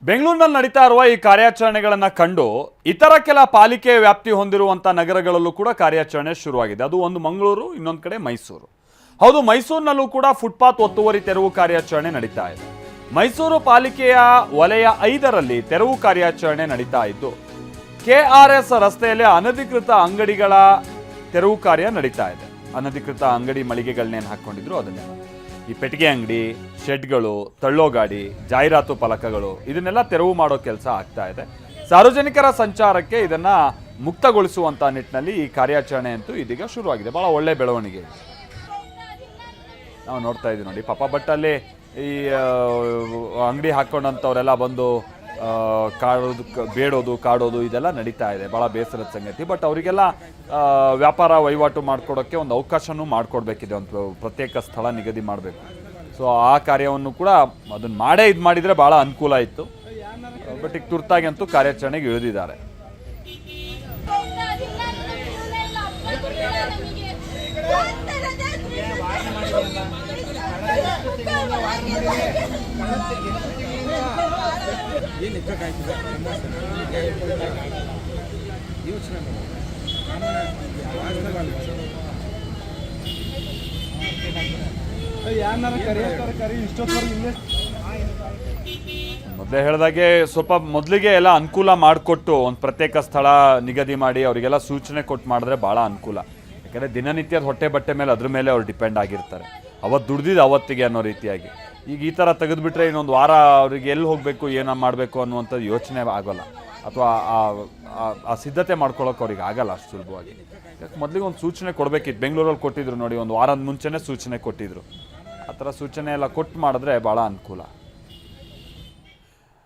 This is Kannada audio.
ಬೆಂಗಳೂರಿನಲ್ಲಿ ನಡೀತಾ ಇರುವ ಈ ಕಾರ್ಯಾಚರಣೆಗಳನ್ನು ಕಂಡು ಇತರ ಕೆಲ ಪಾಲಿಕೆ ವ್ಯಾಪ್ತಿ ಹೊಂದಿರುವಂಥ ನಗರಗಳಲ್ಲೂ ಕೂಡ ಕಾರ್ಯಾಚರಣೆ ಶುರುವಾಗಿದೆ. ಅದು ಒಂದು ಮಂಗಳೂರು, ಇನ್ನೊಂದು ಕಡೆ ಮೈಸೂರು. ಹೌದು, ಮೈಸೂರಿನಲ್ಲೂ ಕೂಡ ಫುಟ್ಪಾತ್ ಒತ್ತುವರಿ ತೆರವು ಕಾರ್ಯಾಚರಣೆ ನಡೀತಾ ಇದೆ. ಮೈಸೂರು ಪಾಲಿಕೆಯ ವಲಯ 5ರಲ್ಲಿ ತೆರವು ಕಾರ್ಯಾಚರಣೆ ನಡೀತಾ ಇದ್ದು, KRS ರಸ್ತೆಯಲ್ಲಿ ಅನಧಿಕೃತ ಅಂಗಡಿಗಳ ತೆರವು ಕಾರ್ಯ ನಡೀತಾ ಇದೆ. ಅನಧಿಕೃತ ಅಂಗಡಿ ಮಳಿಗೆಗಳನ್ನೇನು ಹಾಕೊಂಡಿದ್ರು ಅದನ್ನೆಲ್ಲ, ಈ ಪೆಟ್ಟಿಗೆ ಅಂಗಡಿ, ಶೆಡ್ಗಳು, ತಳ್ಳೋ ಗಾಡಿ, ಜಾಹೀರಾತು ಫಲಕಗಳು, ಇದನ್ನೆಲ್ಲ ತೆರವು ಮಾಡೋ ಕೆಲಸ ಆಗ್ತಾ ಇದೆ. ಸಾರ್ವಜನಿಕರ ಸಂಚಾರಕ್ಕೆ ಇದನ್ನ ಮುಕ್ತಗೊಳಿಸುವಂತ ನಿಟ್ಟಿನಲ್ಲಿ ಈ ಕಾರ್ಯಾಚರಣೆ ಅಂತೂ ಇದೀಗ ಶುರುವಾಗಿದೆ. ಬಹಳ ಒಳ್ಳೆ ಬೆಳವಣಿಗೆ ನಾವು ನೋಡ್ತಾ ಇದ್ದೀವಿ ನೋಡಿ. ಪಾಪ ಬಟ್ ಅಲ್ಲಿ ಈ ಅಂಗಡಿ ಹಾಕೊಂಡಂಥವರೆಲ್ಲ ಬಂದು ಕಾಡೋದು, ಬೇಡೋದು, ಕಾಡೋದು ಇದೆಲ್ಲ ನಡೀತಾ ಇದೆ. ಭಾಳ ಬೇಸರದ ಸಂಗತಿ. ಬಟ್ ಅವರಿಗೆಲ್ಲ ವ್ಯಾಪಾರ ವಹಿವಾಟು ಮಾಡ್ಕೊಡೋಕ್ಕೆ ಒಂದು ಅವಕಾಶನೂ ಮಾಡಿಕೊಡ್ಬೇಕಿದೆ. ಒಂದು ಪ್ರತ್ಯೇಕ ಸ್ಥಳ ನಿಗದಿ ಮಾಡಬೇಕು. ಸೊ ಆ ಕಾರ್ಯವನ್ನು ಕೂಡ ಅದನ್ನು ಮಾಡೇ ಇದು ಮಾಡಿದರೆ ಭಾಳ ಅನುಕೂಲ ಇತ್ತು. ಬಟ್ ಈಗ ತುರ್ತಾಗಿ ಅಂತೂ ಕಾರ್ಯಾಚರಣೆಗೆ ಇಳಿದಿದ್ದಾರೆ. ಮೊದಲೇ ಹೇಳಿದಾಗೆ ಸ್ವಲ್ಪ ಮೊದಲಿಗೆ ಎಲ್ಲ ಅನುಕೂಲ ಮಾಡಿಕೊಟ್ಟು ಒಂದು ಪ್ರತ್ಯೇಕ ಸ್ಥಳ ನಿಗದಿ ಮಾಡಿ ಅವರಿಗೆಲ್ಲ ಸೂಚನೆ ಕೊಟ್ಟು ಮಾಡಿದ್ರೆ ಭಾಳ ಅನುಕೂಲ. ಯಾಕಂದರೆ ದಿನನಿತ್ಯದ ಹೊಟ್ಟೆ ಬಟ್ಟೆ ಮೇಲೆ ಅದ್ರ ಮೇಲೆ ಅವ್ರು ಡಿಪೆಂಡ್ ಆಗಿರ್ತಾರೆ. ಅವತ್ತು ದುಡ್ದಿದ್ದು ಅವತ್ತಿಗೆ ಅನ್ನೋ ರೀತಿಯಾಗಿ. ಈಗ ಈ ಥರ ತೆಗೆದುಬಿಟ್ರೆ ಇನ್ನೊಂದು ವಾರ ಅವ್ರಿಗೆ ಎಲ್ಲಿ ಹೋಗಬೇಕು, ಏನೋ ಮಾಡಬೇಕು ಅನ್ನುವಂಥದ್ದು ಯೋಚನೆ ಆಗೋಲ್ಲ, ಅಥವಾ ಆ ಸಿದ್ಧತೆ ಮಾಡ್ಕೊಳ್ಳೋಕೆ ಅವ್ರಿಗೆ ಆಗಲ್ಲ ಅಷ್ಟು ಸುಲಭವಾಗಿ. ಯಾಕೆ ಮೊದಲಿಗೆ ಒಂದು ಸೂಚನೆ ಕೊಡಬೇಕಿತ್ತು. ಬೆಂಗಳೂರಲ್ಲಿ ಕೊಟ್ಟಿದ್ರು ನೋಡಿ, ಒಂದು ವಾರದ ಮುಂಚೆನೇ ಸೂಚನೆ ಕೊಟ್ಟಿದ್ರು. ಆ ಥರ ಸೂಚನೆ ಎಲ್ಲ ಕೊಟ್ಟು ಮಾಡಿದ್ರೆ ಭಾಳ ಅನುಕೂಲ.